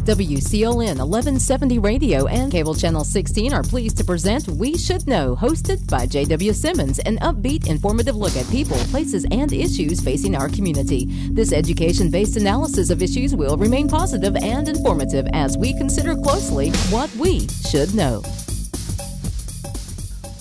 WCLN 1170 Radio and Cable Channel 16 are pleased to present We Should Know, hosted by J.W. Simmons, an upbeat, informative look at people, places, and issues facing our community. This education-based analysis of issues will remain positive and informative as we consider closely what we should know.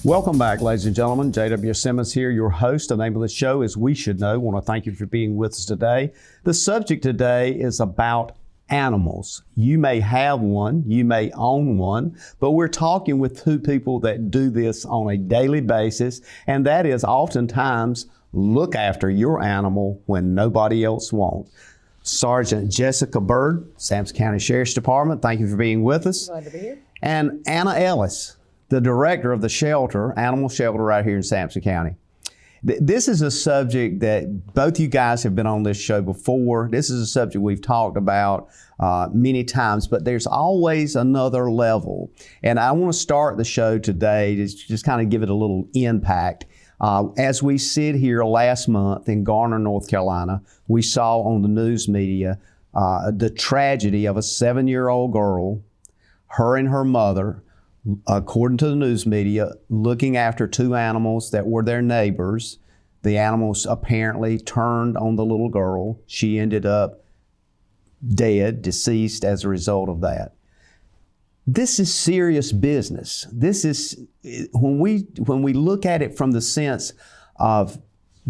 Welcome back, ladies and gentlemen. J.W. Simmons here, your host. The name of the show is We Should Know. I want to thank you for being with us today. The subject today is about animals. You may have one, you may own one, but we're talking with two people that do this on a daily basis, and that is oftentimes look after your animal when nobody else won't. Sergeant Jessica Byrd, Sampson County Sheriff's Department, thank you for being with us. Glad to be here. And Anna Ellis, the director of the shelter, animal shelter right here in Sampson County. This is a subject that both you guys have been on this show before. This is a subject we've talked about many times, but there's always another level. And I want to start the show today to just kind of give it a little impact. As we sit here last month in Garner, North Carolina, we saw on the news media the tragedy of a 7-year-old girl, her and her mother, according to the news media, looking after two animals that were their neighbors. The animals apparently turned on the little girl. She ended up dead, deceased as a result of that. This is serious business. This is, when we look at it from the sense of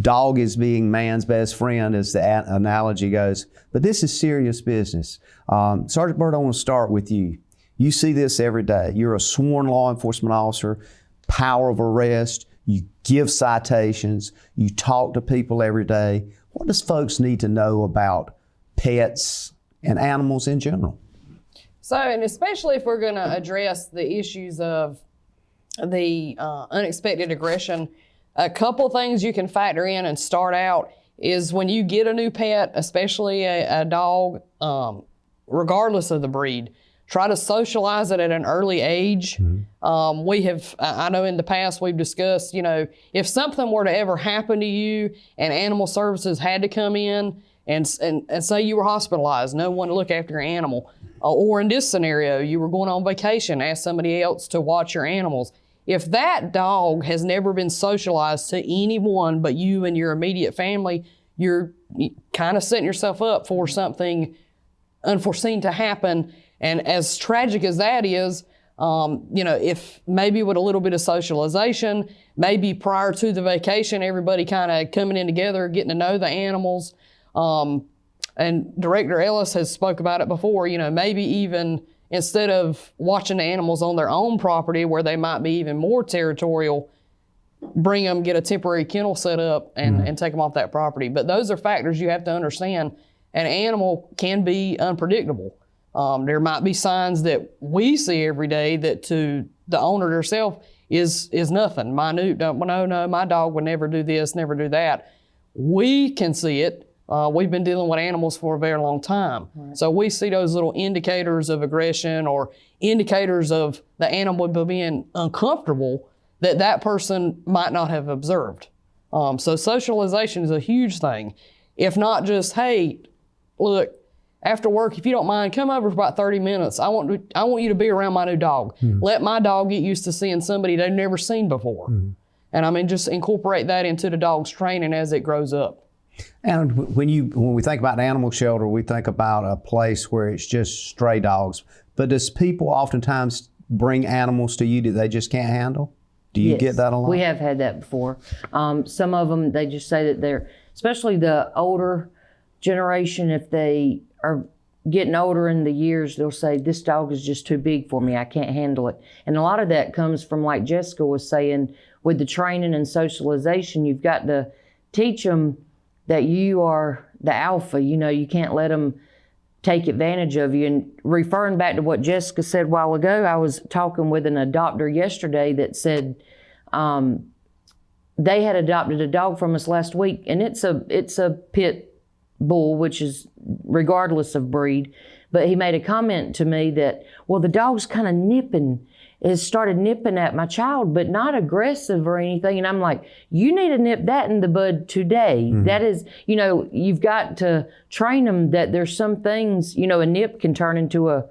dog is being man's best friend, as the analogy goes, but this is serious business. Sergeant Byrd, I want to start with you. You see this every day. You're a sworn law enforcement officer, power of arrest, you give citations, you talk to people every day. What does folks need to know about pets and animals in general? So, and especially if we're going to address the issues of the unexpected aggression, a couple things you can factor in and start out is when you get a new pet, especially a dog, regardless of the breed, try to socialize it at an early age. Mm-hmm. I know in the past we've discussed, if something were to ever happen to you and animal services had to come in and say you were hospitalized, no one to look after your animal, or in this scenario, you were going on vacation, ask somebody else to watch your animals. If that dog has never been socialized to anyone but you and your immediate family, you're kind of setting yourself up for something unforeseen to happen. And as tragic as that is, if maybe with a little bit of socialization, maybe prior to the vacation, everybody kind of coming in together, getting to know the animals. And Director Ellis has spoke about it before, maybe even instead of watching the animals on their own property where they might be even more territorial, bring them, get a temporary kennel set up and take them off that property. But those are factors you have to understand. An animal can be unpredictable. There might be signs that we see every day that to the owner herself is nothing. Minute, no, my dog would never do this, never do that. We can see it. We've been dealing with animals for a very long time. Right. So we see those little indicators of aggression or indicators of the animal being uncomfortable that person might not have observed. So socialization is a huge thing. If not just, hey, look, after work, if you don't mind, come over for about 30 minutes. I want you to be around my new dog. Mm-hmm. Let my dog get used to seeing somebody they've never seen before. Mm-hmm. And just incorporate that into the dog's training as it grows up. And when we think about an animal shelter, we think about a place where it's just stray dogs. But does people oftentimes bring animals to you that they just can't handle? Do you get that a lot? We have had that before. Some of them, they just say that they're, especially the older generation, if they are getting older in the years, they'll say, this dog is just too big for me, I can't handle it. And a lot of that comes from, like Jessica was saying, with the training and socialization, you've got to teach them that you are the alpha. You can't let them take advantage of you. And referring back to what Jessica said a while ago, I was talking with an adopter yesterday that said they had adopted a dog from us last week, and it's a pit bull, which is regardless of breed. But he made a comment to me that, well, the dog's kind of nipping has started nipping at my child, but not aggressive or anything. And I'm like, you need to nip that in the bud today. That is, you know, you've got to train them that there's some things, you know, a nip can turn into a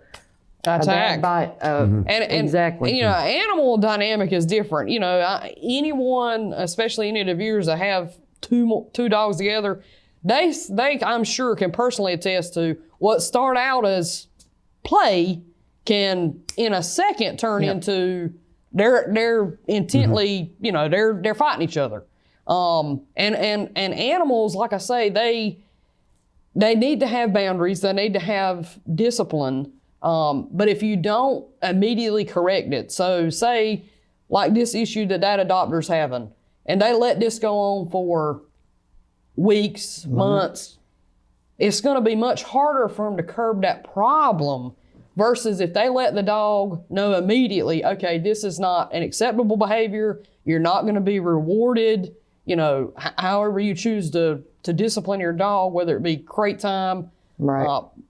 attack. bite. And exactly. You know, animal dynamic is different. You know, anyone, especially any of the viewers that have two dogs together, they I'm sure can personally attest to what start out as play can in a second turn into they're intently, you know, they're fighting each other. And animals, like I say, they need to have boundaries. They need to have discipline. But if you don't immediately correct it, so say like this issue that adopter's having, and they let this go on for weeks, months, it's going to be much harder for them to curb that problem versus if they let the dog know immediately, okay, this is not an acceptable behavior. You're not going to be rewarded, you know, however you choose to discipline your dog, whether it be crate time,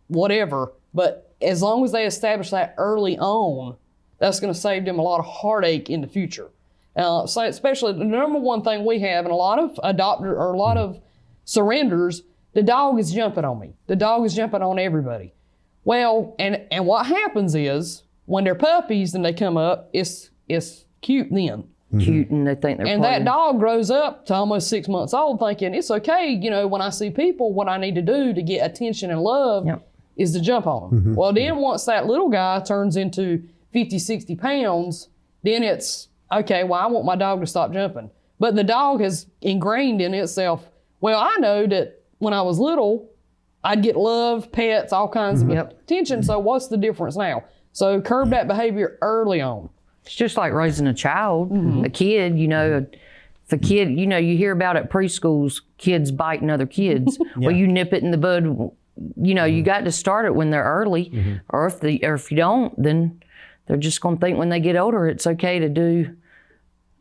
whatever. But as long as they establish that early on, that's going to save them a lot of heartache in the future. So especially the number one thing we have in a lot of a lot of surrenders, the dog is jumping on me. The dog is jumping on everybody. Well, and what happens is when they're puppies and they come up, it's cute then. Cute, and they think they're and playing. That dog grows up to almost 6 months old thinking it's okay, you know, when I see people, what I need to do to get attention and love is to jump on them. Well, then once that little guy turns into 50, 60 pounds, then it's, okay, well, I want my dog to stop jumping. But the dog has ingrained in itself, well, I know that when I was little, I'd get love, pets, all kinds of attention. So what's the difference now? So curb that behavior early on. It's just like raising a child, a kid, you know. If a kid, you know, you hear about at preschools, kids biting other kids. Well, you nip it in the bud. You know, you got to start it when they're early. Or if you don't, then they're just going to think when they get older, it's okay to do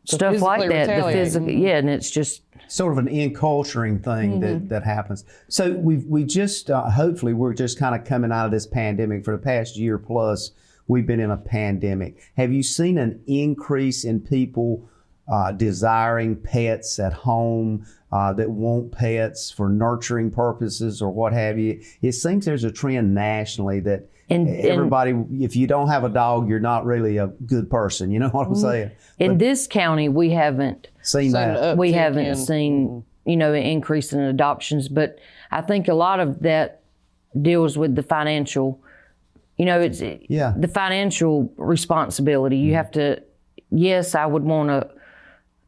stuff like that. The physical, and it's just sort of an enculturing thing that happens. So we just hopefully we're just kind of coming out of this pandemic. For the past year plus, we've been in a pandemic. Have you seen an increase in people desiring pets at home, that want pets for nurturing purposes or what have you? It seems there's a trend nationally that everybody, if you don't have a dog, you're not really a good person. You know what I'm saying? In this county, we haven't seen that. We haven't seen, you know, an increase in adoptions, but I think a lot of that deals with the financial, you know, it's the financial responsibility. You have to, yes, I would want a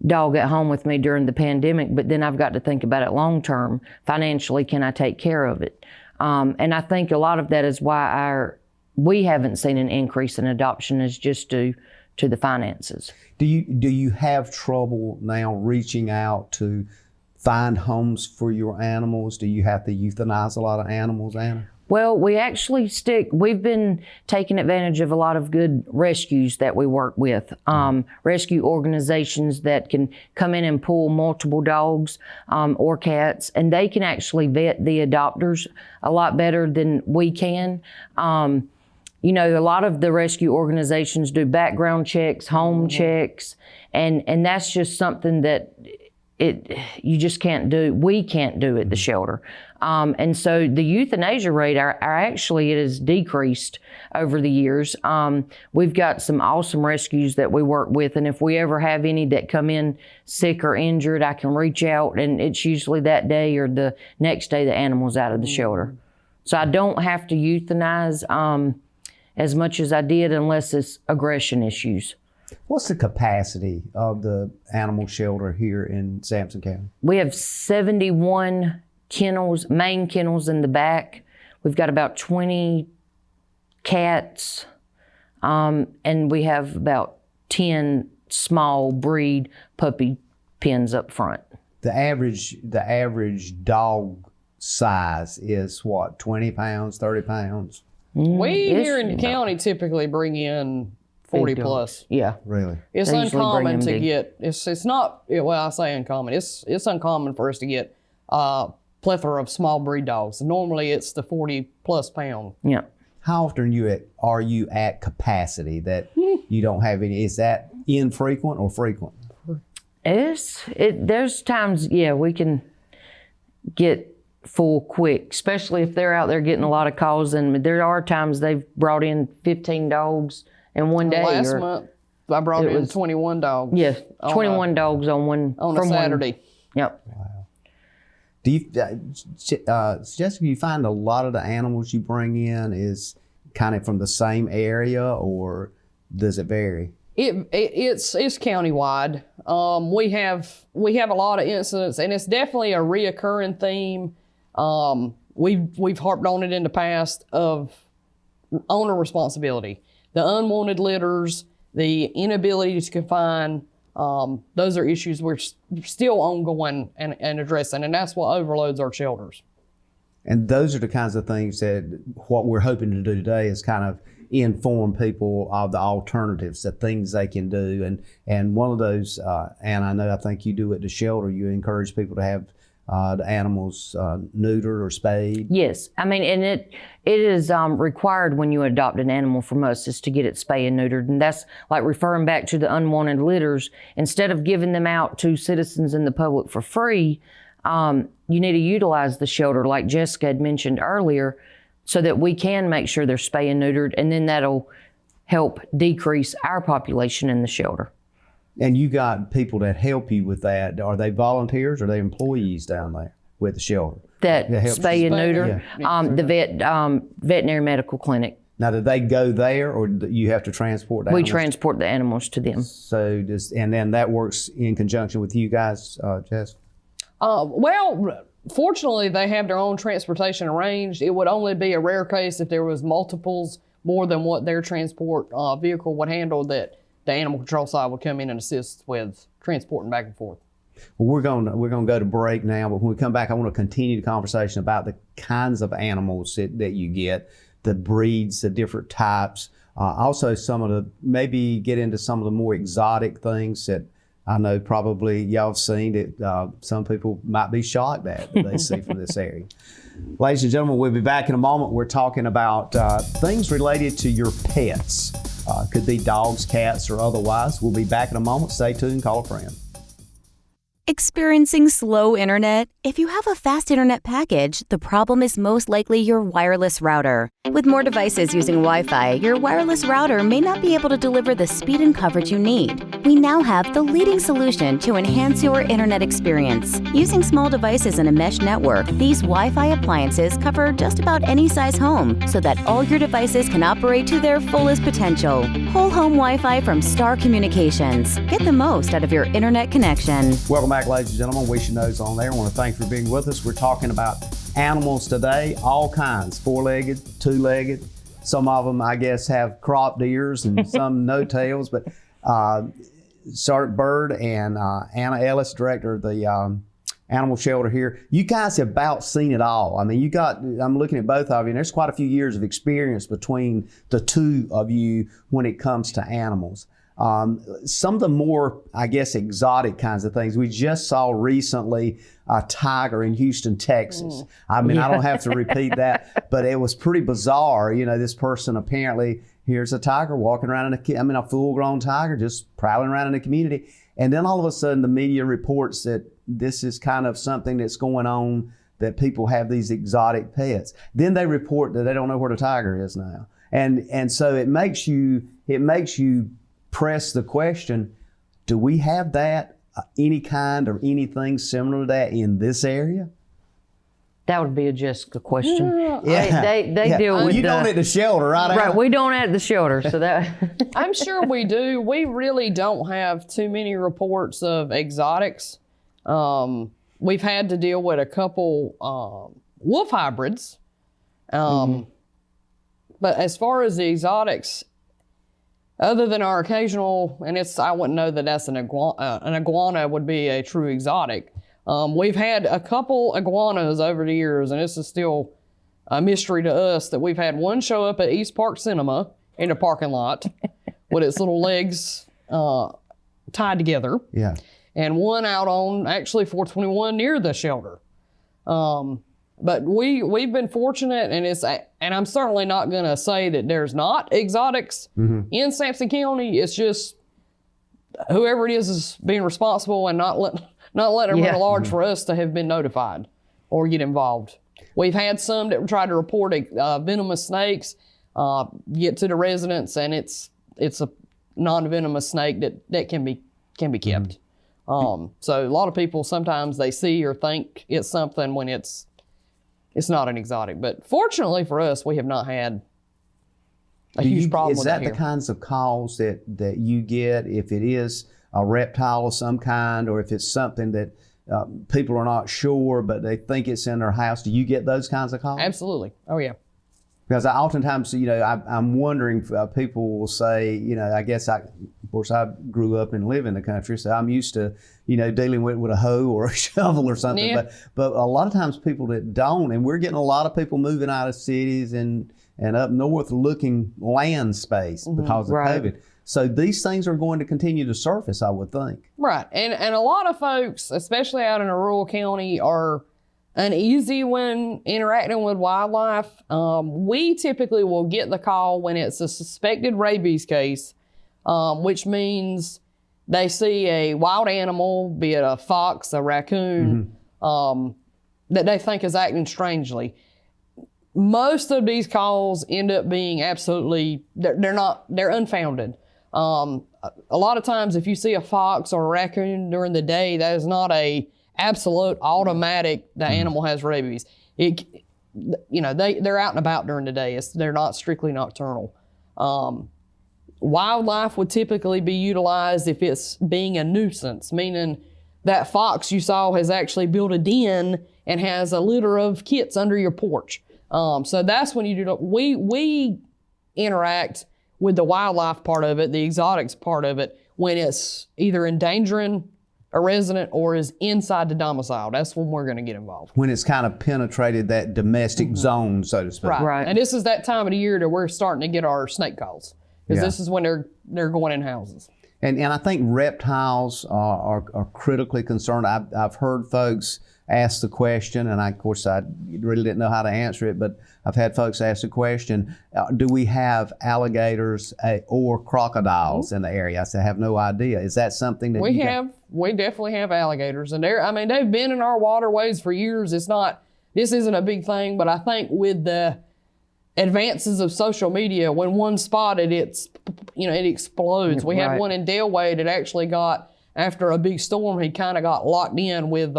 dog at home with me during the pandemic, but then I've got to think about it long term. Financially, can I take care of it? And I think a lot of that is why we haven't seen an increase in adoption is just due to the finances. Do you have trouble now reaching out to find homes for your animals? Do you have to euthanize a lot of animals, Anna? Well, we've been taking advantage of a lot of good rescues that we work with. Rescue organizations that can come in and pull multiple dogs or cats, and they can actually vet the adopters a lot better than we can. You know, a lot of the rescue organizations do background checks, home checks, and that's just something that you just can't do. We can't do at the shelter. And so the euthanasia rate it has decreased over the years. We've got some awesome rescues that we work with, and if we ever have any that come in sick or injured, I can reach out, and it's usually that day or the next day the animal's out of the shelter. So I don't have to euthanize as much as I did unless it's aggression issues. What's the capacity of the animal shelter here in Sampson County? We have 71 kennels, main kennels in the back. We've got about 20 cats, and we have about 10 small breed puppy pens up front. The average dog size is what, 20 pounds, 30 pounds? We here in the county typically bring in 40 plus. Yeah. Really? It's uncommon to get, it's not, well, I say uncommon, it's uncommon for us to get plethora of small breed dogs. Normally it's the 40 plus pound. Yeah. how often are you at capacity that you don't have any? Is that infrequent or frequent? There's times, we can get full quick, especially if they're out there getting a lot of calls. And there are times they've brought in 15 dogs in one day. Last month, I brought in 21 dogs. Yes, 21 dogs on a Saturday. Yep. Wow. Do you, Jessica, you find a lot of the animals you bring in is kind of from the same area, or does it vary? It's countywide. We have a lot of incidents, and it's definitely a reoccurring theme. We've harped on it in the past of owner responsibility, the unwanted litters, the inability to confine. Those are issues we're still ongoing and addressing, and that's what overloads our shelters. And those are the kinds of things that what we're hoping to do today is kind of inform people of the alternatives, the things they can do. And one of those, and I think you do at the shelter, you encourage people to have the animals neutered or spayed. Yes, I mean, and it is required when you adopt an animal from us is to get it spayed and neutered, and that's like referring back to the unwanted litters. Instead of giving them out to citizens in the public for free, you need to utilize the shelter, like Jessica had mentioned earlier, so that we can make sure they're spayed and neutered, and then that'll help decrease our population in the shelter. And you got people that help you with that. Are they volunteers or are they employees down there with the shelter? That spay and neuter, the veterinary medical clinic. Now, do they go there, or do you have to transport the animals? We transport the animals to them. So, and then that works in conjunction with you guys, Jessica? Well, fortunately, they have their own transportation arranged. It would only be a rare case if there was multiples, more than what their transport vehicle would handle, that the animal control side would come in and assist with transporting back and forth. Well, we're going to go to break now, but when we come back, I want to continue the conversation about the kinds of animals that you get, the breeds, the different types. Also, maybe get into some of the more exotic things that I know probably y'all have seen that some people might be shocked at that they see from this area. Ladies and gentlemen, we'll be back in a moment. We're talking about things related to your pets. Could be dogs, cats, or otherwise. We'll be back in a moment. Stay tuned. Call a friend. Experiencing slow internet? If you have a fast internet package, the problem is most likely your wireless router. With more devices using Wi-Fi, your wireless router may not be able to deliver the speed and coverage you need. We now have the leading solution to enhance your internet experience. Using small devices in a mesh network, these Wi-Fi appliances cover just about any size home so that all your devices can operate to their fullest potential. Whole home Wi-Fi from Star Communications. Get the most out of your internet connection. Welcome back, ladies and gentlemen. We Should Know's on there. I want to thank you for being with us. We're talking about animals today, all kinds, four-legged, two-legged. Some of them, I guess, have cropped ears and some no tails. But Sergeant Byrd and Anna Ellis, director of the animal shelter here, you guys have about seen it all. I mean, I'm looking at both of you, and there's quite a few years of experience between the two of you when it comes to animals. Some of the more, I guess, exotic kinds of things. We just saw recently a tiger in Houston, Texas. I mean, I don't have to repeat that, but it was pretty bizarre. You know, this person apparently, here's a tiger walking around a full-grown tiger just prowling around in the community. And then all of a sudden the media reports that this is kind of something that's going on, that people have these exotic pets. Then they report that they don't know where the tiger is now. And so it makes you press the question, do we have that, any kind or anything similar to that in this area? That would be a Jessica question. Yeah. They deal with you don't at the shelter, right? Right, we don't at the shelter, so that. I'm sure we do. We really don't have too many reports of exotics. We've had to deal with a couple wolf hybrids. But as far as the exotics, other than our occasional, and I wouldn't know that that's an iguana would be a true exotic. We've had a couple iguanas over the years, and this is still a mystery to us, that we've had one show up at East Park Cinema in the parking lot with its little legs tied together. Yeah. And one out on actually 421 near the shelter. But we've been fortunate, and I'm certainly not going to say that there's not exotics in Sampson County. It's just whoever it is being responsible and not letting them run a large for us to have been notified or get involved. We've had some that tried to report venomous snakes, get to the residents, and it's a non-venomous snake that can be kept. So a lot of people, sometimes they see or think it's something when it's not an exotic. But fortunately for us, we have not had a huge problem with that here. Is that the kinds of calls that you get if it is a reptile of some kind, or if it's something that people are not sure but they think it's in their house? Do you get those kinds of calls? Absolutely. Oh, yeah. Because oftentimes, I'm wondering, people will say, I guess of course I grew up and live in the country, so I'm used to, dealing with a hoe or a shovel or something. Yeah. But a lot of times people that don't, and we're getting a lot of people moving out of cities and up north looking land space because of COVID. So these things are going to continue to surface, I would think. Right. And a lot of folks, especially out in a rural county, are uneasy when interacting with wildlife. We typically will get the call when it's a suspected rabies case, which means they see a wild animal, be it a fox, a raccoon, that they think is acting strangely. Most of these calls end up being they're unfounded. A lot of times if you see a fox or a raccoon during the day, that is not a absolute automatic the animal has rabies. They're out and about during the day. They're not strictly nocturnal. Wildlife would typically be utilized if it's being a nuisance, meaning that fox you saw has actually built a den and has a litter of kits under your porch. So that's when you do. We interact with the wildlife part of it, the exotics part of it, when it's either endangering a resident or is inside the domicile. That's when we're going to get involved. When it's kind of penetrated that domestic zone, so to speak. Right. And this is that time of the year that we're starting to get our snake calls, because this is when they're going in houses. And I think reptiles are critically concerned. I've heard folks ask the question, and of course I really didn't know how to answer it, but I've had folks ask the question, do we have alligators or crocodiles in the area? I said, I have no idea. Is that something that we definitely have alligators, and they've been in our waterways for years. This isn't a big thing, but I think with the advances of social media, when one's spotted, it explodes. We had one in Delway that actually got, after a big storm, he kind of got locked in with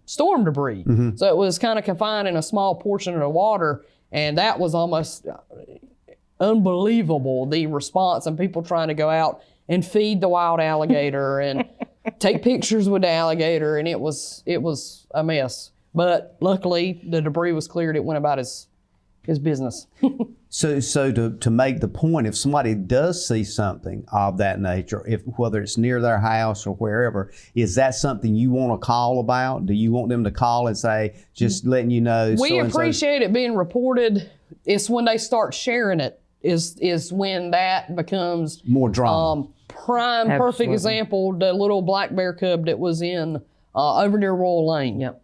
storm debris. So it was kind of confined in a small portion of the water, and that was almost unbelievable, the response, and people trying to go out and feed the wild alligator and take pictures with the alligator, and it was a mess. But luckily, the debris was cleared. It went about his business. So to make the point, if somebody does see something of that nature, whether it's near their house or wherever, is that something you want to call about? Do you want them to call and say, just letting you know? We appreciate it being reported. It's when they start sharing it is when that becomes more drama. Prime perfect example, the little black bear cub that was in over near Royal Lane. Yep.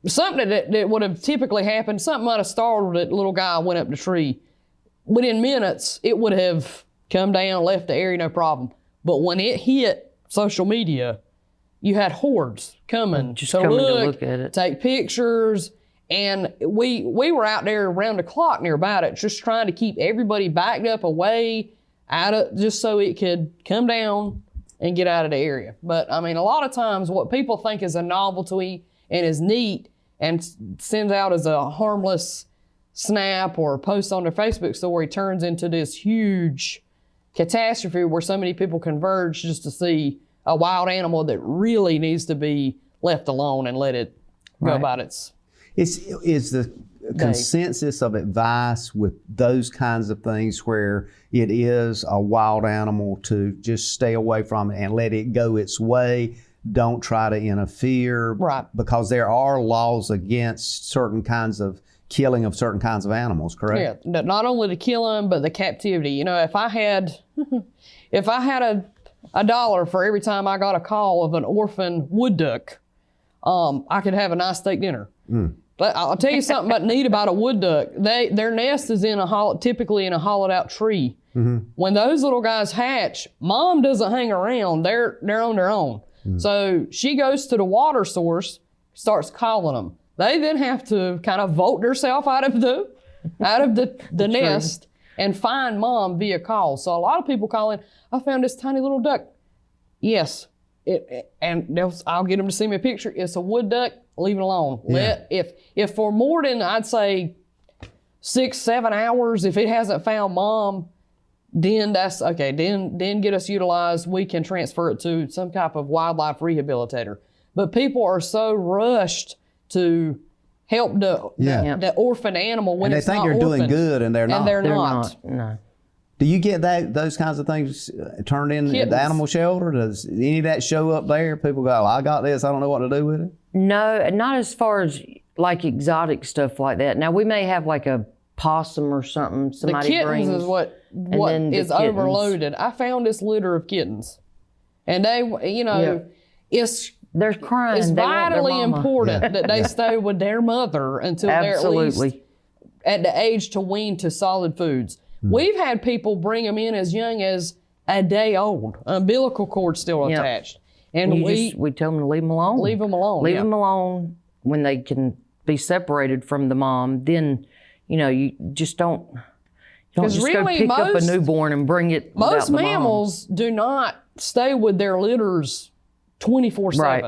Something that would have typically happened, something might have startled that little guy, went up the tree. Within minutes, it would have come down, left the area, no problem. But when it hit social media, you had hordes coming to look at it, take pictures, and we were out there around the clock near about it, just trying to keep everybody backed up away, just so it could come down and get out of the area. But a lot of times what people think is a novelty and is neat and sends out as a harmless snap or post on their Facebook story turns into this huge catastrophe where so many people converge just to see a wild animal that really needs to be left alone and let it go about its Is the consensus of advice with those kinds of things where it is a wild animal to just stay away from it and let it go its way? Don't try to interfere. Right. Because there are laws against certain kinds of killing of certain kinds of animals, correct? Yeah, not only to kill them, but the captivity. If I had a dollar for every time I got a call of an orphan wood duck, I could have a nice steak dinner. But I'll tell you something about neat about a wood duck. Their nest is typically in a hollowed out tree. When those little guys hatch, mom doesn't hang around. They're on their own. So she goes to the water source, starts calling them. They then have to kind of vault themselves out of the nest and find mom via call. So a lot of people call in, I found this tiny little duck. Yes, I'll get them to send me a picture. It's a wood duck. Leave it alone. Yeah. If for more than, I'd say 6-7 hours, if it hasn't found mom, then that's okay. Then get us utilized. We can transfer it to some type of wildlife rehabilitator. But people are so rushed to help the orphan animal when and it's they think not they're doing orphaned. good, and they're not. And they're not. No. Do you get those kinds of things turned in at the animal shelter? Does any of that show up there? People go, I got this, I don't know what to do with it? No, not as far as like exotic stuff like that. Now we may have like a possum or something. Somebody The kittens brings, is what then the is kittens. overloaded. I found this litter of kittens, and they, it's They're crying. it's They want their vitally mama. important that they stay with their mother until they're at least Absolutely. at the age to wean to solid foods. We've had people bring them in as young as a day old, umbilical cord still Yep. attached, and we tell them to leave them alone. leave them alone. Leave yeah. them alone when they can be separated from the mom. Then, you just don't 'Cause just really go pick up a most- newborn and bring it. Most without the mom. mammals do not stay with their litters 24/7. Right.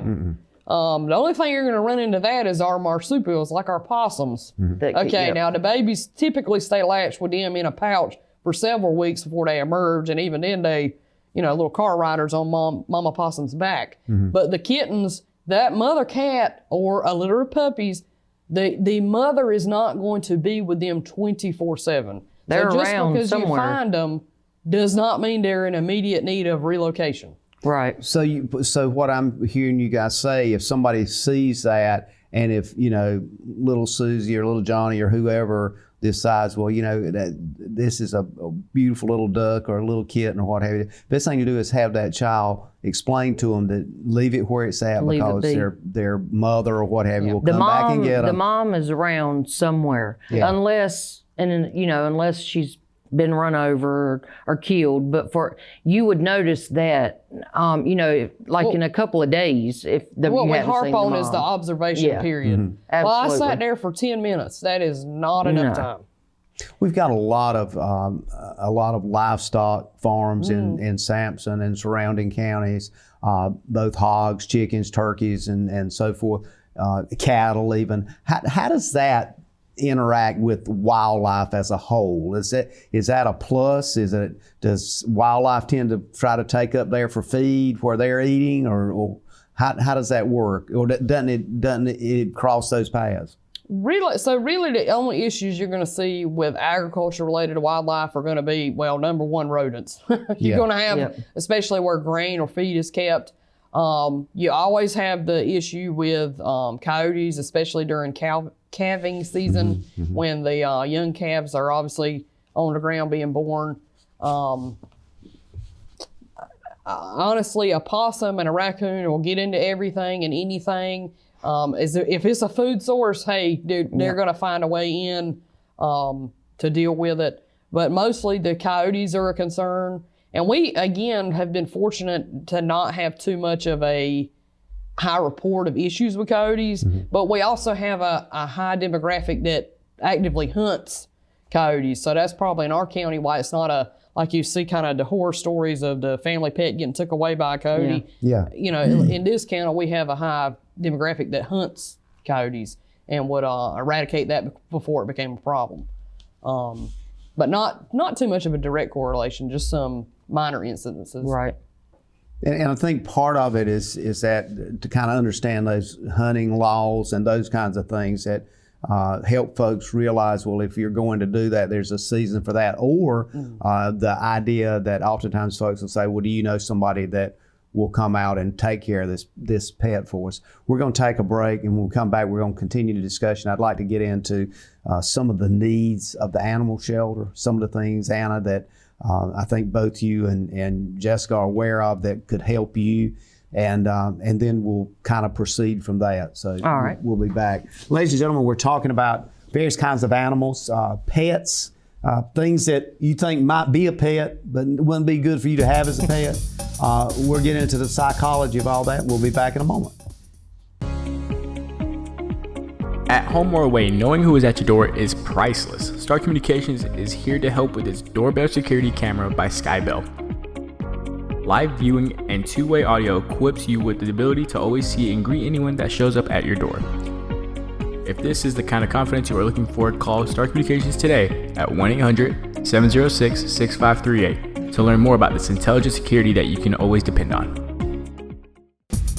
The only thing you're going to run into that is our marsupials, like our possums. That can- Okay, yep. now the babies typically stay latched with them in a pouch for several weeks before they emerge, and even then they, little car riders on mama possum's back. But the kittens, that mother cat or a litter of puppies, the mother is not going to be with them 24/7. They're so just around because somewhere. you find them does not mean they're in immediate need of relocation. Right. So what I'm hearing you guys say, if somebody sees that, and if little Susie or little Johnny or whoever decides, well, that this is a beautiful little duck or a little kitten or what have you, best thing to do is have that child explain to them to leave it where it's at, Leave it because be. their mother or what have you will The come back and mom, get the them. mom is around somewhere, Yeah. unless she's been run over or killed. But you would notice that, in a couple of days, if What you we haven't harp seen the on is the mom. observation Yeah. period. Well, I Absolutely. sat there for 10 minutes. That is not enough No. time. We've got a lot of livestock farms in Sampson and surrounding counties, both hogs, chickens, turkeys, and so forth, cattle even. How does that interact with wildlife as a whole? Is that a plus? Does wildlife tend to try to take up there for feed where they're eating, or how does that work? Or doesn't it cross those paths? Really, the only issues you're going to see with agriculture related to wildlife are going to be, well, number one, rodents. You're going to have, especially where grain or feed is kept. You always have the issue with coyotes, especially during calving season, when the young calves are obviously on the ground being born. Honestly, a possum and a raccoon will get into everything and anything. If it's a food source, hey, dude, they're going to find a way in to deal with it. But mostly the coyotes are a concern. And we, again, have been fortunate to not have too much of a high report of issues with coyotes. But we also have a high demographic that actively hunts coyotes. So that's probably in our county why it's not like you see kind of the horror stories of the family pet getting took away by a coyote. Yeah. In this county, we have a high demographic that hunts coyotes and would eradicate that before it became a problem. But not too much of a direct correlation, just some minor incidences. Right. And I think part of it is that to kind of understand those hunting laws and those kinds of things that help folks realize, well, if you're going to do that, there's a season for that. Or the idea that oftentimes folks will say, well, do you know somebody that will come out and take care of this pet for us? We're going to take a break, and when we come back, we're going to continue the discussion. I'd like to get into some of the needs of the animal shelter, some of the things, Anna, that I think both you and Jessica are aware of that could help you and then we'll kind of proceed from that. So All right. we'll be back. Ladies and gentlemen, we're talking about various kinds of animals, pets, things that you think might be a pet, but wouldn't be good for you to have as a pet. We're getting into the psychology of all that. We'll be back in a moment. At home or away, knowing who is at your door is priceless. Star Communications is here to help with its doorbell security camera by Skybell. Live viewing and two-way audio equips you with the ability to always see and greet anyone that shows up at your door. If this is the kind of confidence you are looking for, call Star Communications today at 1-800-706-6538 to learn more about this intelligent security that you can always depend on.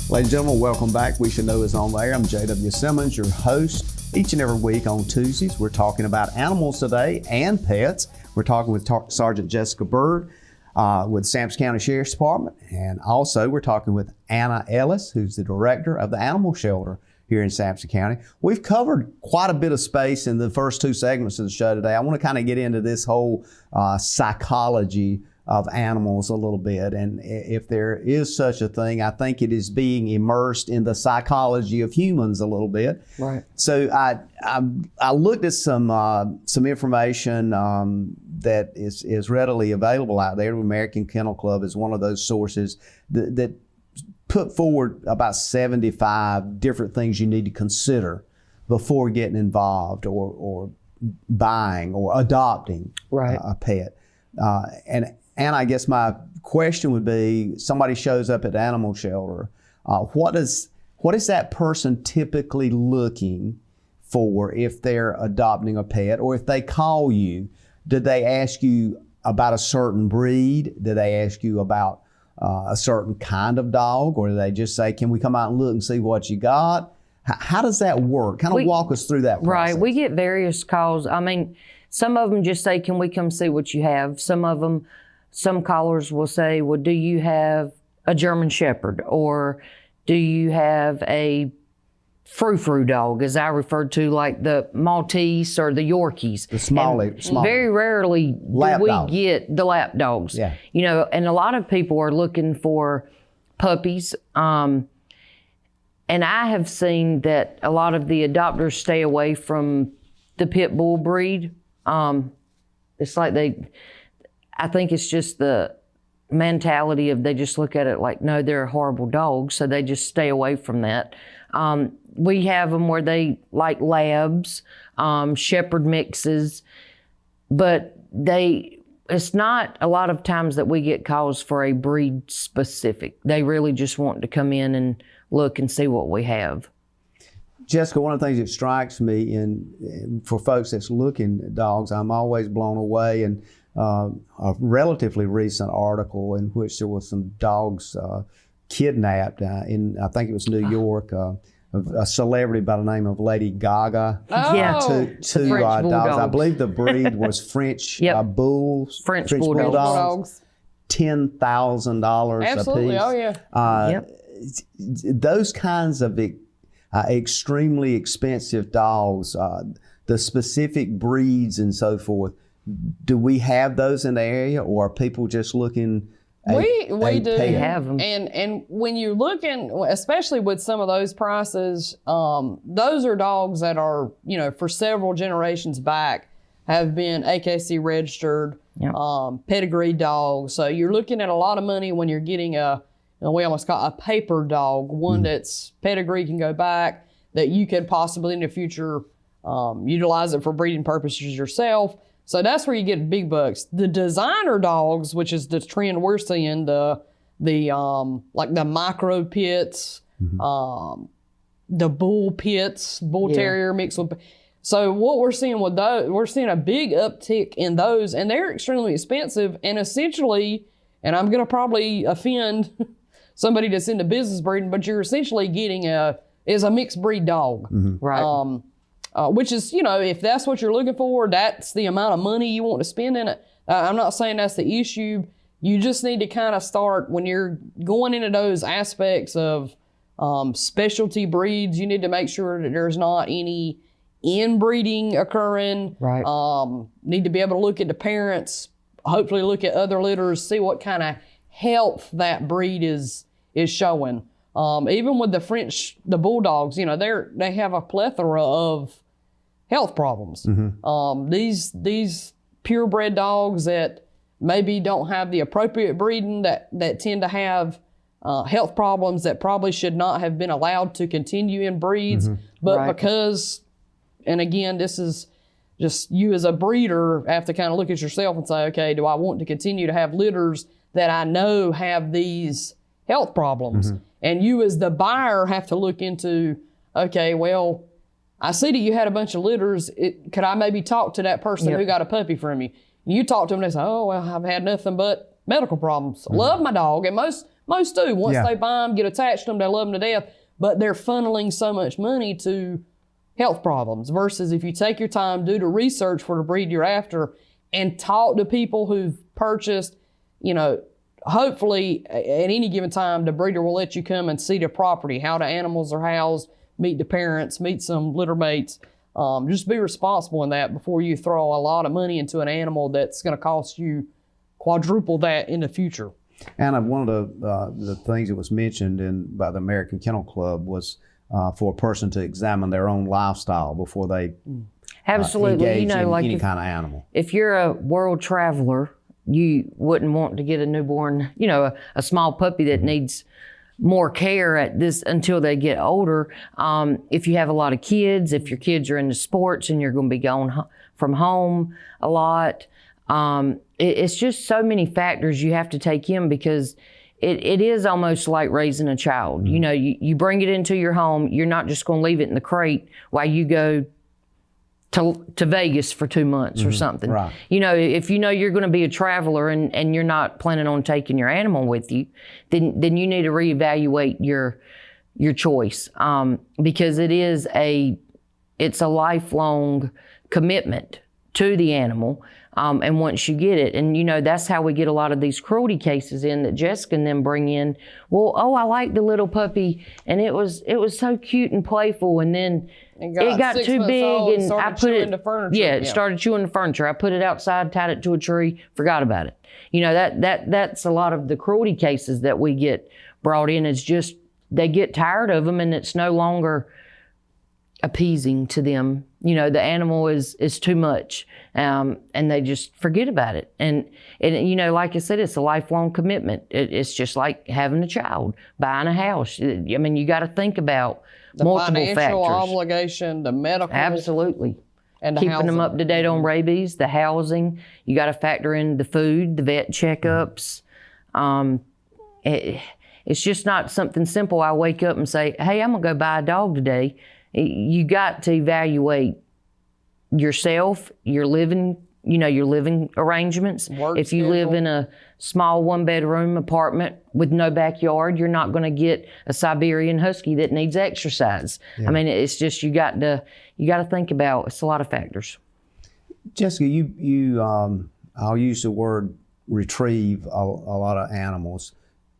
Ladies and gentlemen, welcome back. We Should Know is on the air. I'm J.W. Simmons, your host. Each and every week on Tuesdays, we're talking about animals today and pets. We're talking with Sergeant Jessica Byrd with Sampson County Sheriff's Department. And also, we're talking with Anna Ellis, who's the director of the Animal Shelter here in Sampson County. We've covered quite a bit of space in the first two segments of the show today. I want to kind of get into this whole psychology of animals a little bit. And if there is such a thing, I think it is being immersed in the psychology of humans a little bit. Right. So I looked at some information that is readily available out there. The American Kennel Club is one of those sources that put forward about 75 different things you need to consider before getting involved or buying or adopting a pet. And I guess my question would be, somebody shows up at the animal shelter, what is that person typically looking for if they're adopting a pet? Or if they call you, did they ask you about a certain breed? Did they ask you about a certain kind of dog? Or do they just say, can we come out and look and see what you got? How does that work? Kind of walk us through that process. Right. We get various calls. I mean, some of them just say, can we come see what you have? Some callers will say, well, do you have a German Shepherd? Or do you have a frou-frou dog, as I referred to, like the Maltese or the Yorkies? The small. Very rarely do we get the lap dogs. Yeah. You know, and a lot of people are looking for puppies. And I have seen that a lot of the adopters stay away from the pit bull breed. It's like I think it's just the mentality of they just look at it like, no, they're a horrible dog, so they just stay away from that. We have them where they like labs, shepherd mixes, but it's not a lot of times that we get calls for a breed specific. They really just want to come in and look and see what we have. Jessica, one of the things that strikes me for folks that's looking at dogs, I'm always blown away. And a relatively recent article in which there was some dogs kidnapped in, I think it was New York, a celebrity by the name of Lady Gaga. Oh, yeah. Two dogs. I believe the breed was French bulls. French bulldogs. $10,000 Absolutely. a piece. Oh, yeah. Those kinds of extremely expensive dogs, the specific breeds and so forth, do we have those in the area, or are people just looking? We do have them, and when you're looking, especially with some of those prices, those are dogs that are, for several generations back have been AKC registered, pedigree dogs. So you're looking at a lot of money when you're getting we almost call a paper dog, one that's pedigree can go back, that you could possibly in the future utilize it for breeding purposes yourself. So that's where you get big bucks. The designer dogs, which is the trend we're seeing, the like the micro pits, the bull pits, bull terrier mixed with. So what we're seeing with those, we're seeing a big uptick in those, and they're extremely expensive. And essentially, and I'm going to probably offend somebody that's into business breeding, but you're essentially getting a mixed breed dog, right? Which is, if that's what you're looking for, that's the amount of money you want to spend in it. I'm not saying that's the issue. You just need to kind of start when you're going into those aspects of specialty breeds. You need to make sure that there's not any inbreeding occurring. Right. Need to be able to look at the parents, hopefully look at other litters, see what kind of health that breed is is showing. Even with the bulldogs, you know, they have a plethora of health problems. These purebred dogs that maybe don't have the appropriate breeding that tend to have health problems that probably should not have been allowed to continue in breeds, but because, and again, this is just you as a breeder have to kind of look at yourself and say, okay, do I want to continue to have litters that I know have these health problems? And you as the buyer have to look into, okay, well, I see that you had a bunch of litters. Could I maybe talk to that person who got a puppy from you? You talk to them and they say, oh, well, I've had nothing but medical problems. Love my dog. And most do. Once they buy them, get attached to them, they love them to death. But they're funneling so much money to health problems versus if you take your time, do the research for the breed you're after and talk to people who've purchased, you know, hopefully at any given time, the breeder will let you come and see the property, how the animals are housed, meet the parents, meet some litter mates. Just be responsible in that before you throw a lot of money into an animal that's going to cost you quadruple that in the future. And one of the things that was mentioned by the American Kennel Club was for a person to examine their own lifestyle before they Absolutely. engage you know, in like any kind of animal. If you're a world traveler, you wouldn't want to get a newborn, you know, a small puppy that needs more care at this until they get older. If you have a lot of kids, if your kids are into sports and you're going to be going from home a lot, it's just so many factors you have to take in because it is almost like raising a child. You know, you bring it into your home, you're not just going to leave it in the crate while you go to Vegas for 2 months or something. Right. You know, if you know you're going to be a traveler and you're not planning on taking your animal with you, then you need to reevaluate your choice because it's a lifelong commitment to the animal. And once you get it, and you know, that's how we get a lot of these cruelty cases in that Jessica and them bring in. Well, I like the little puppy and it was so cute and playful, and then it got too big and I put it, it started chewing the furniture. I put it outside, tied it to a tree, forgot about it. You know, that's a lot of the cruelty cases that we get brought in. It's just, they get tired of them and it's no longer appeasing to them. You know, the animal is too much, and they just forget about it. And you know, like I said, it's a lifelong commitment. It's just like having a child, buying a house. I mean, you got to think about the multiple financial factors. Obligation, the medical. Absolutely. And the keeping housing. them up to date on rabies, the housing. You got to factor in the food, the vet checkups. It's just not something simple. I wake up and say, hey, I'm going to go buy a dog today. You got to evaluate yourself, your living arrangements. If you live in a small 1-bedroom apartment with no backyard, you're not going to get a Siberian Husky that needs exercise. Yeah. I mean, it's just you got to think about. It's a lot of factors. Jessica, I'll use the word retrieve a lot of animals.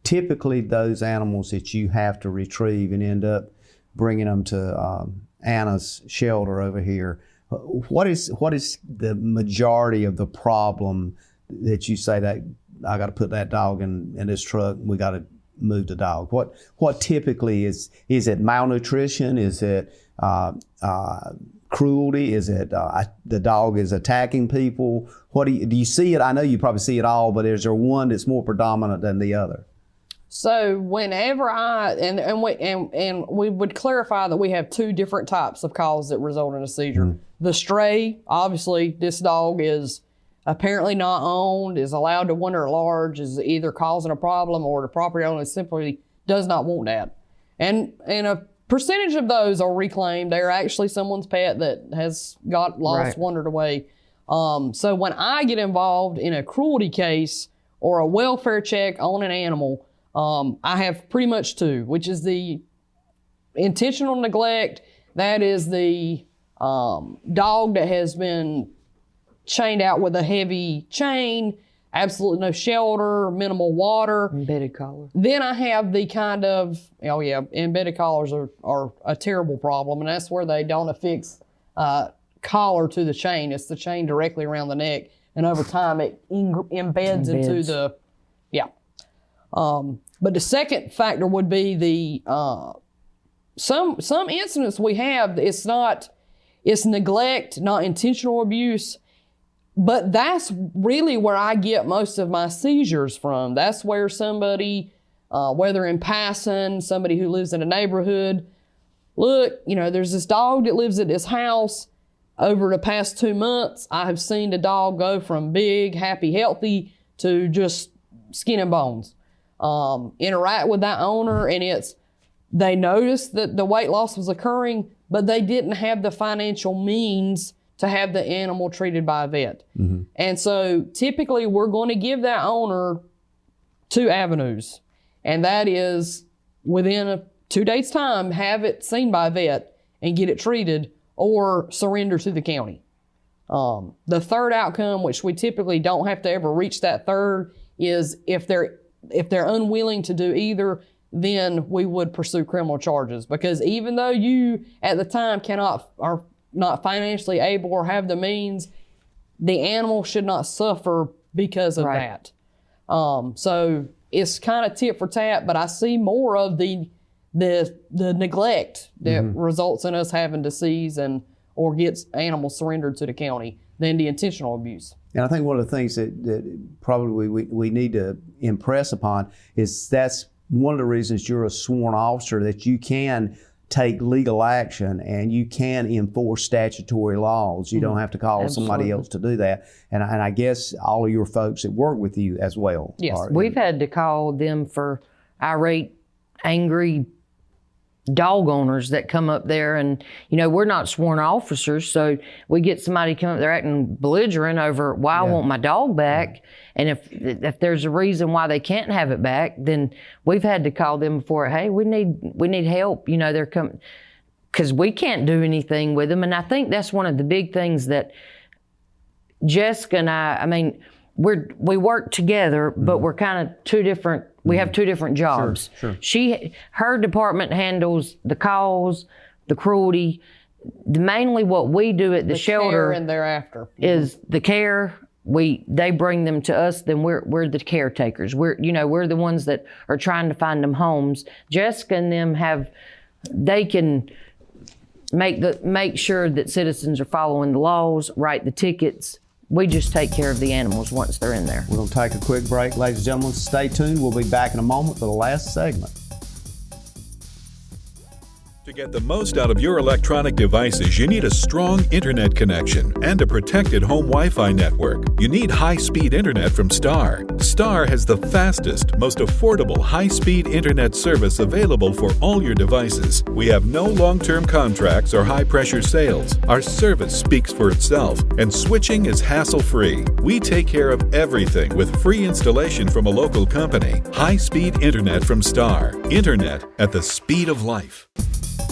Typically, those animals that you have to retrieve and end up bringing them to Anna's shelter over here. What is the majority of the problem that you say that I got to put that dog in this truck? We got to move the dog. What typically is it malnutrition? Is it cruelty? Is it the dog is attacking people? What do you see it? I know you probably see it all, but is there one that's more predominant than the other? So whenever we would clarify that we have 2 different types of calls that result in a seizure. The stray, obviously, this dog is apparently not owned, is allowed to wander at large, is either causing a problem or the property owner simply does not want that. And a percentage of those are reclaimed. They're actually someone's pet that has got lost, wandered away. So when I get involved in a cruelty case or a welfare check on an animal, I have pretty much 2, which is the intentional neglect. That is the dog that has been chained out with a heavy chain, absolutely no shelter, minimal water. Embedded collar. Then I have the kind of, embedded collars are a terrible problem, and that's where they don't affix collar to the chain. It's the chain directly around the neck, and over time it embeds into the, But the second factor would be the some incidents we have. It's neglect, not intentional abuse. But that's really where I get most of my seizures from. That's where somebody, whether in passing, somebody who lives in a neighborhood, look, there's this dog that lives at this house. Over the past 2 months, I have seen the dog go from big, happy, healthy to just skin and bones. Interact with that owner, and they noticed that the weight loss was occurring, but they didn't have the financial means to have the animal treated by a vet. Mm-hmm. And so typically we're going to give that owner 2 avenues. And that is within 2 days' time, have it seen by a vet and get it treated, or surrender to the county. The third outcome, which we typically don't have to ever reach that third, is if they're unwilling to do either, then we would pursue criminal charges. Because even though you at the time are not financially able or have the means, the animal should not suffer because of that. So it's kind of tit for tat, but I see more of the neglect that results in us having to seize or gets animals surrendered to the county than the intentional abuse. And I think one of the things that probably we need to impress upon is that's one of the reasons you're a sworn officer, that you can take legal action and you can enforce statutory laws. You don't have to call somebody else to do that. And I guess all of your folks that work with you as well. Yes, we've had to call them for irate, angry dog owners that come up there, and we're not sworn officers, so we get somebody come up there acting belligerent over why I want my dog back. And if there's a reason why they can't have it back, then we've had to call them before. Hey, we need help. They're coming because we can't do anything with them. And I think that's one of the big things that Jessica and I mean, we work together, but we're kind of two different. We have 2 different jobs. Sure. Her department handles the calls, the cruelty. Mainly what we do at the shelter care and thereafter is the care. They bring them to us, then we're the caretakers. We're the ones that are trying to find them homes. Jessica and them they can make sure that citizens are following the laws, write the tickets. We just take care of the animals once they're in there. We're going to take a quick break. Ladies and gentlemen, stay tuned. We'll be back in a moment for the last segment. To get the most out of your electronic devices, you need a strong internet connection and a protected home Wi-Fi network. You need high-speed internet from Star. Star has the fastest, most affordable high-speed internet service available for all your devices. We have no long-term contracts or high-pressure sales. Our service speaks for itself, and switching is hassle-free. We take care of everything with free installation from a local company. High-speed internet from Star. Internet at the speed of life.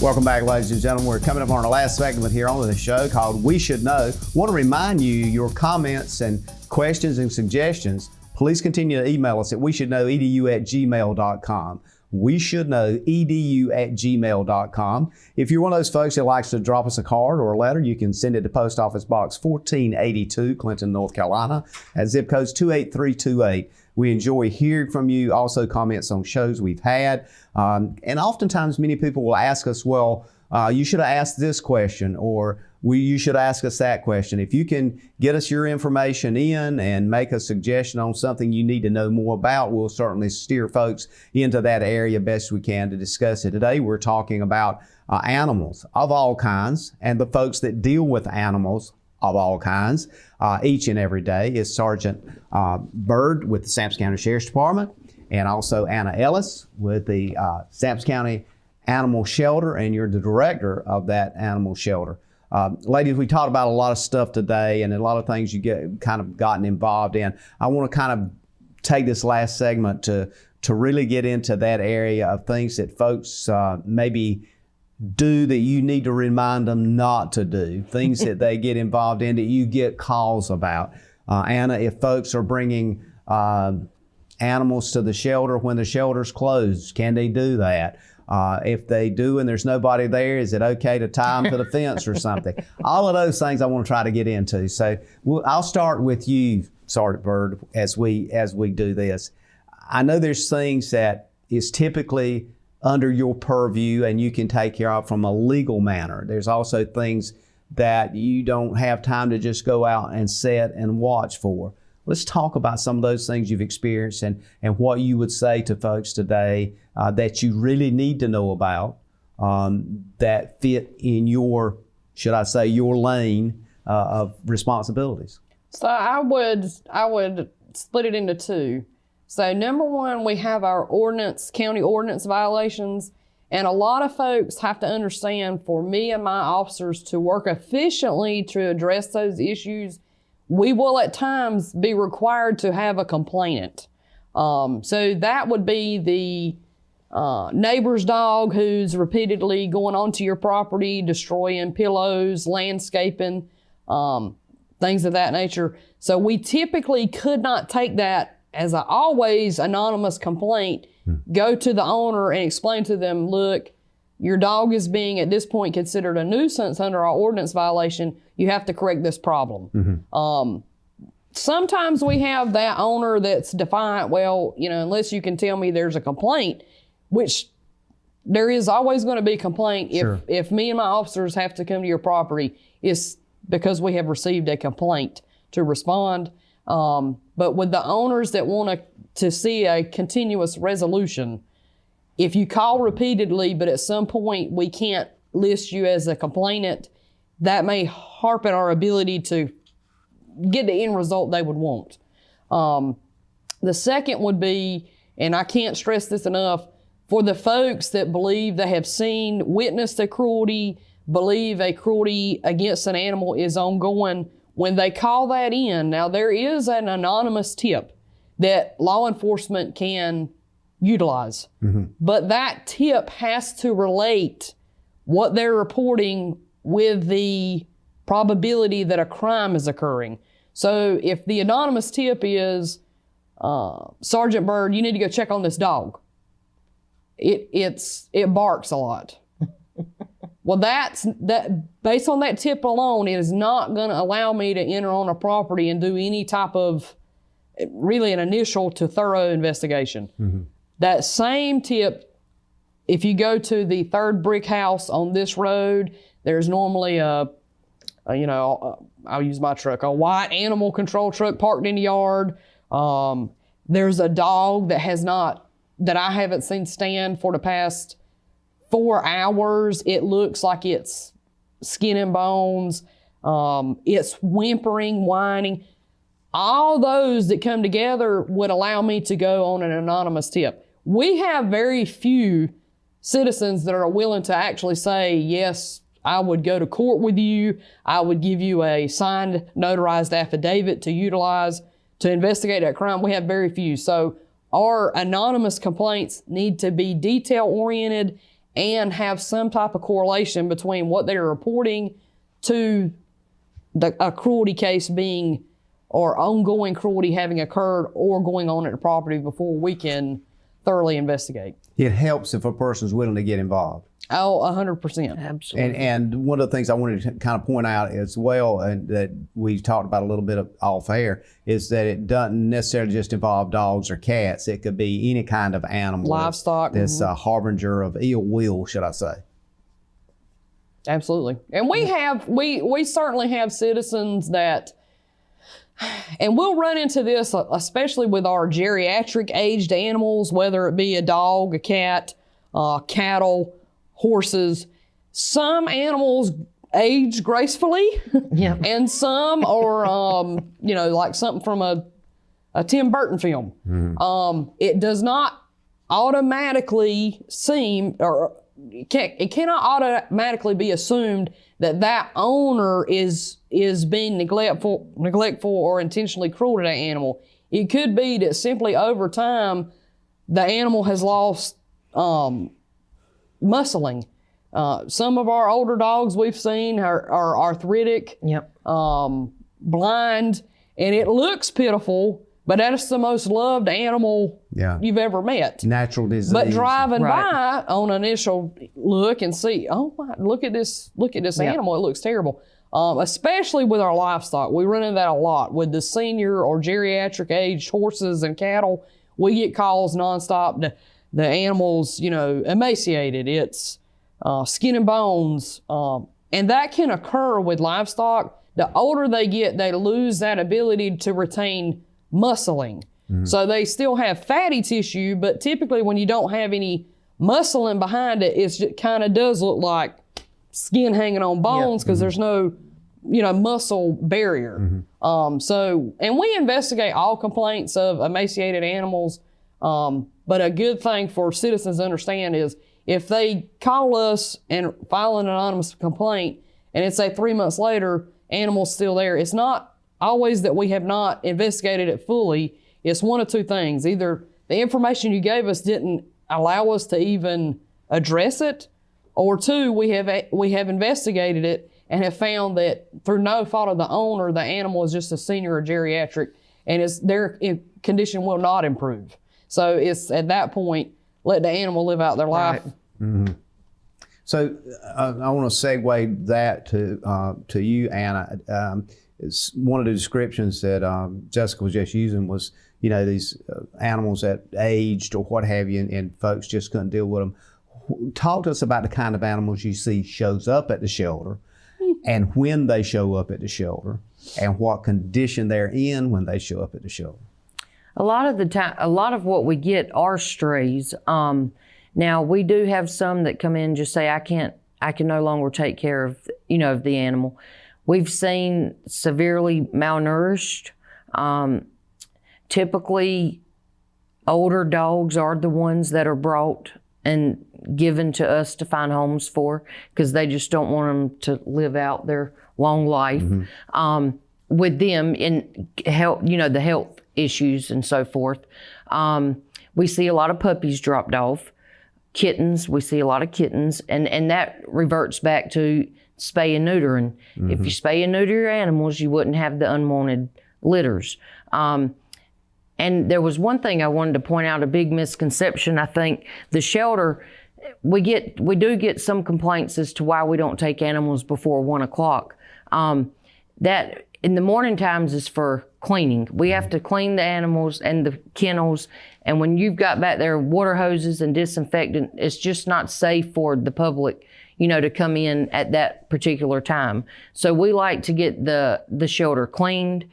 Welcome back, ladies and gentlemen. We're coming up on our last segment here on the show called We Should Know. Want to remind you, your comments and questions and suggestions, please continue to email us at weshouldknowedu@gmail.com. weshouldknowedu@gmail.com. If you're one of those folks that likes to drop us a card or a letter, you can send it to Post Office Box 1482, Clinton, North Carolina, at zip codes 28328. We enjoy hearing from you. Also, comments on shows we've had. And oftentimes, many people will ask us, well, you should have asked this question, or you should ask us that question. If you can get us your information in and make a suggestion on something you need to know more about, we'll certainly steer folks into that area best we can to discuss it. Today, we're talking about animals of all kinds, and the folks that deal with animals of all kinds each and every day is Sergeant Byrd with the Sampson County Sheriff's Department, and also Anna Ellis with the Sampson County Animal Shelter, and you're the director of that animal shelter. Ladies, we talked about a lot of stuff today and a lot of things you get kind of gotten involved in. I want to kind of take this last segment to really get into that area of things that folks maybe do that you need to remind them not to do, things that they get involved in that you get calls about. Anna, if folks are bringing animals to the shelter when the shelter's closed, can they do that? If they do and there's nobody there, is it okay to tie them to the fence or something? All of those things I want to try to get into. So I'll start with you, Sergeant Byrd, as we do this. I know there's things that is typically under your purview and you can take care of from a legal manner. There's also things that you don't have time to just go out and sit and watch for. Let's talk about some of those things you've experienced and what you would say to folks today that you really need to know about that fit in your, should I say, your lane of responsibilities. So I would split it into two. So number one, we have our county ordinance violations. And a lot of folks have to understand, for me and my officers to work efficiently to address those issues, we will at times be required to have a complainant. So that would be the neighbor's dog who's repeatedly going onto your property, destroying pillows, landscaping, things of that nature. So we typically could not take that as an always anonymous complaint, go to the owner and explain to them, look, your dog is being at this point considered a nuisance under our ordinance violation. You have to correct this problem. Sometimes we have that owner that's defiant. Well, unless you can tell me there's a complaint, which there is always going to be a complaint. Sure. If me and my officers have to come to your property, it's because we have received a complaint to respond. But with the owners that want to see a continuous resolution, if you call repeatedly, but at some point we can't list you as a complainant, that may harp at our ability to get the end result they would want. The second would be, and I can't stress this enough, for the folks that believe they have witnessed a cruelty, believe a cruelty against an animal is ongoing, when they call that in, now there is an anonymous tip that law enforcement can utilize, but that tip has to relate what they're reporting with the probability that a crime is occurring. So if the anonymous tip is, Sergeant Byrd, you need to go check on this dog. It barks a lot. Well, that based on that tip alone, it is not going to allow me to enter on a property and do any type of really an initial to thorough investigation. That same tip, if you go to the third brick house on this road, there's normally I'll use my truck, a white animal control truck parked in the yard. There's a dog that I haven't seen stand for the past 4 hours. It looks like it's skin and bones. It's whimpering, whining. All those that come together would allow me to go on an anonymous tip. We have very few citizens that are willing to actually say, yes, I would go to court with you. I would give you a signed, notarized affidavit to utilize to investigate that crime. We have very few. So our anonymous complaints need to be detail-oriented and have some type of correlation between what they're reporting to a cruelty case being, or ongoing cruelty having occurred or going on at the property before we can thoroughly investigate. It helps if a person's willing to get involved. Oh, 100%. Absolutely. And one of the things I wanted to kind of point out as well, and that we talked about a little bit off air, is that it doesn't necessarily just involve dogs or cats. It could be any kind of animal. Livestock. That's a harbinger of ill will, should I say. Absolutely. And we certainly have citizens that, and we'll run into this, especially with our geriatric aged animals, whether it be a dog, a cat, cattle, horses. Some animals age gracefully, and some are, like something from a Tim Burton film. It does not automatically seem, or it cannot automatically be assumed that owner is being neglectful or intentionally cruel to that animal. It could be that simply over time, the animal has lost muscling. Some of our older dogs we've seen are arthritic, blind, and it looks pitiful, but that's the most loved animal you've ever met. Natural disease. But driving by on initial look and see, oh my, look at this animal, it looks terrible. Especially with our livestock. We run into that a lot with the senior or geriatric aged horses and cattle. we get calls nonstop. The animal's, emaciated. It's skin and bones. And that can occur with livestock. The older they get, they lose that ability to retain muscling. So they still have fatty tissue, but typically when you don't have any muscling behind it, it kind of does look like skin hanging on bones because there's no, muscle barrier. And we investigate all complaints of emaciated animals. But a good thing for citizens to understand is if they call us and file an anonymous complaint and it's say 3 months later, animal's still there, it's not always that we have not investigated it fully. It's one of two things. Either the information you gave us didn't allow us to even address it, or two, we have investigated it and have found that through no fault of the owner, the animal is just a senior or geriatric and their condition will not improve. So it's at that point, let the animal live out their life. Right. So I want to segue that to you, Anna. It's one of the descriptions that Jessica was just using was, these animals that aged or what have you, and folks just couldn't deal with them. Talk to us about the kind of animals you see shows up at the shelter and when they show up at the shelter and what condition they're in when they show up at the shelter. A lot of the time, a lot of what we get are strays. Now we do have some that come in and just say, I can no longer take care of, of the animal. We've seen severely malnourished. Typically, older dogs are the ones that are brought and given to us to find homes for because they just don't want them to live out their long life with them in health, the health issues and so forth. We see a lot of puppies dropped off. Kittens, we see a lot of kittens, and that reverts back to spay and neutering. If you spay and neuter your animals, you wouldn't have the unwanted litters. And there was one thing I wanted to point out, a big misconception. I think the shelter, we do get some complaints as to why we don't take animals before 1 o'clock. That in the morning times is for cleaning. We have to clean the animals and the kennels. And when you've got back there water hoses and disinfectant, it's just not safe for the public, to come in at that particular time. So we like to get the shelter cleaned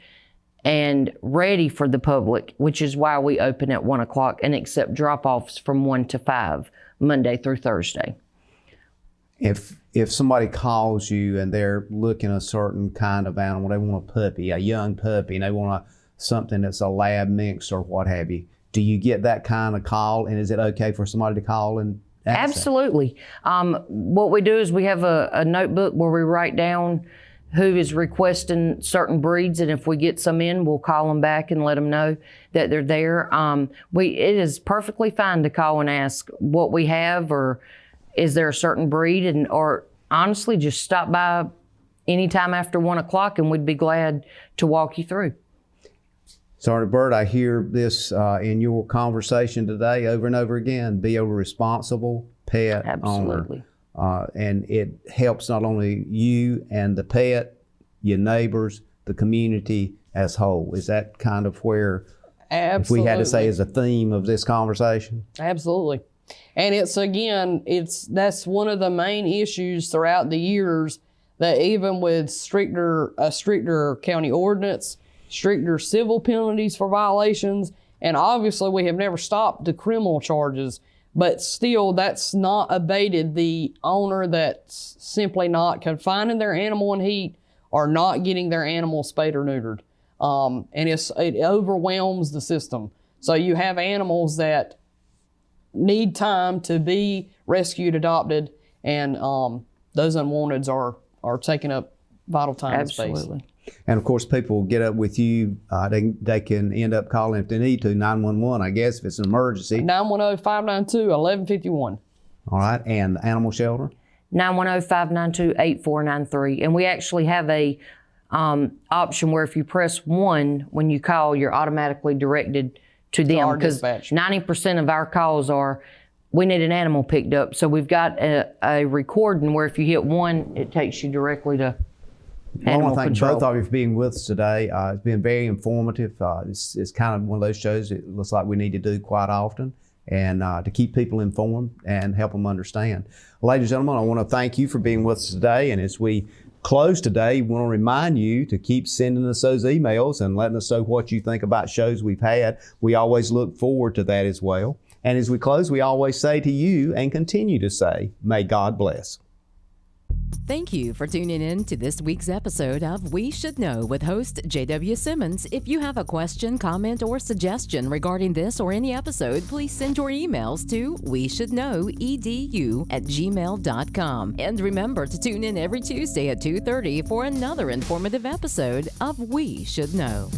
and ready for the public, which is why we open at 1 o'clock and accept drop-offs from 1 to 5, Monday through Thursday. If somebody calls you and they're looking a certain kind of animal, they want a puppy, a young puppy, and they want something that's a lab mix or what have you, do you get that kind of call? And is it okay for somebody to call and ask Absolutely. What we do is we have a notebook where we write down who is requesting certain breeds, and if we get some in, we'll call them back and let them know that they're there. It is perfectly fine to call and ask what we have, or is there a certain breed, or honestly just stop by anytime after 1 o'clock and we'd be glad to walk you through. Sergeant Byrd, I hear this in your conversation today over and over again, be a responsible pet Absolutely. owner. And it helps not only you and the pet, your neighbors, the community as whole. Is that kind of where, if we had to say, is a theme of this conversation? Absolutely. And that's one of the main issues throughout the years, that even with a stricter county ordinance, stricter civil penalties for violations, and obviously we have never stopped the criminal charges, but still that's not abated the owner that's simply not confining their animal in heat or not getting their animal spayed or neutered. And it overwhelms the system. So you have animals that need time to be rescued, adopted, and those unwanteds are taking up vital time and space. Absolutely. And of course, people will get up with you. They can end up calling if they need to, 911, I guess, if it's an emergency. 910-592-1151. All right, and the animal shelter? 910-592-8493. And we actually have a option where if you press 1 when you call, you're automatically directed to them, because 90% of our calls are, we need an animal picked up. So we've got a recording where if you hit 1, it takes you directly to I animal want to thank control. both of you for being with us today. It's been very informative. It's kind of one of those shows it looks like we need to do quite often, and to keep people informed and help them understand. Ladies and gentlemen, I want to thank you for being with us today. And as we close today, we want to remind you to keep sending us those emails and letting us know what you think about shows we've had. We always look forward to that as well. And as we close, we always say to you and continue to say, may God bless. Thank you for tuning in to this week's episode of We Should Know with host J.W. Simmons. If you have a question, comment, or suggestion regarding this or any episode, please send your emails to weshouldknowedu@gmail.com. And remember to tune in every Tuesday at 2:30 for another informative episode of We Should Know.